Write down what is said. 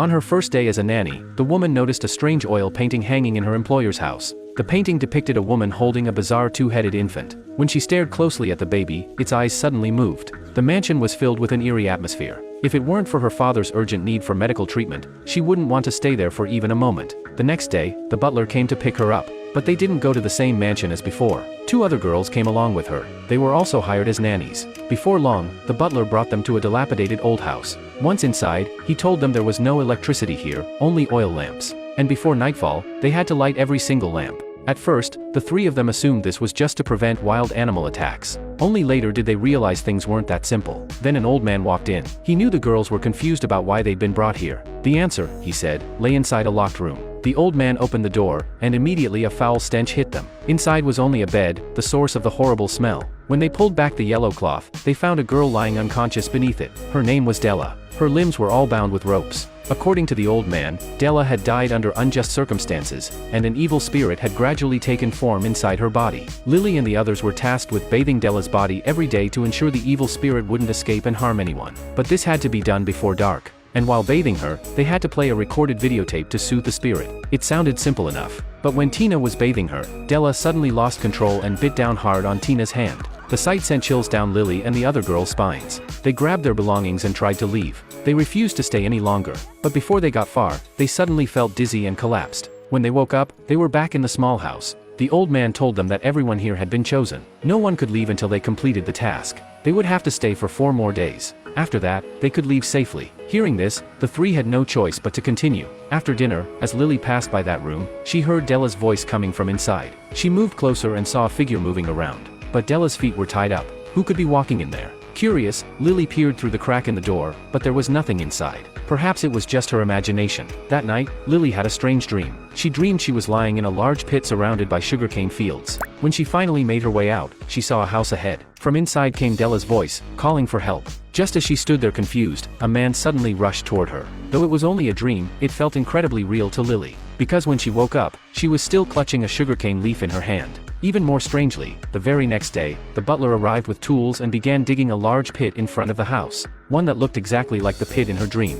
On her first day as a nanny, the woman noticed a strange oil painting hanging in her employer's house. The painting depicted a woman holding a bizarre two-headed infant. When she stared closely at the baby, its eyes suddenly moved. The mansion was filled with an eerie atmosphere. If it weren't for her father's urgent need for medical treatment, she wouldn't want to stay there for even a moment. The next day, the butler came to pick her up, but they didn't go to the same mansion as before. 2 other girls came along with her. They were also hired as nannies. Before long, the butler brought them to a dilapidated old house. Once inside, he told them there was no electricity here, only oil lamps. And before nightfall, they had to light every single lamp. At first, the 3 of them assumed this was just to prevent wild animal attacks. Only later did they realize things weren't that simple. Then an old man walked in. He knew the girls were confused about why they'd been brought here. The answer, he said, lay inside a locked room. The old man opened the door, and immediately a foul stench hit them. Inside was only a bed, the source of the horrible smell. When they pulled back the yellow cloth, they found a girl lying unconscious beneath it. Her name was Della. Her limbs were all bound with ropes. According to the old man, Della had died under unjust circumstances, and an evil spirit had gradually taken form inside her body. Lily and the others were tasked with bathing Della's body every day to ensure the evil spirit wouldn't escape and harm anyone. But this had to be done before dark. And while bathing her, they had to play a recorded videotape to soothe the spirit. It sounded simple enough. But when Tina was bathing her, Della suddenly lost control and bit down hard on Tina's hand. The sight sent chills down Lily and the other girls' spines. They grabbed their belongings and tried to leave. They refused to stay any longer. But before they got far, they suddenly felt dizzy and collapsed. When they woke up, they were back in the small house. The old man told them that everyone here had been chosen. No one could leave until they completed the task. They would have to stay for 4 more days. After that, they could leave safely. Hearing this, the 3 had no choice but to continue. After dinner, as Lily passed by that room, she heard Della's voice coming from inside. She moved closer and saw a figure moving around. But Della's feet were tied up. Who could be walking in there? Curious, Lily peered through the crack in the door, but there was nothing inside. Perhaps it was just her imagination. That night, Lily had a strange dream. She dreamed she was lying in a large pit surrounded by sugarcane fields. When she finally made her way out, she saw a house ahead. From inside came Della's voice, calling for help. Just as she stood there confused, a man suddenly rushed toward her. Though it was only a dream, it felt incredibly real to Lily. Because when she woke up, she was still clutching a sugarcane leaf in her hand. Even more strangely, the very next day, the butler arrived with tools and began digging a large pit in front of the house. One that looked exactly like the pit in her dream.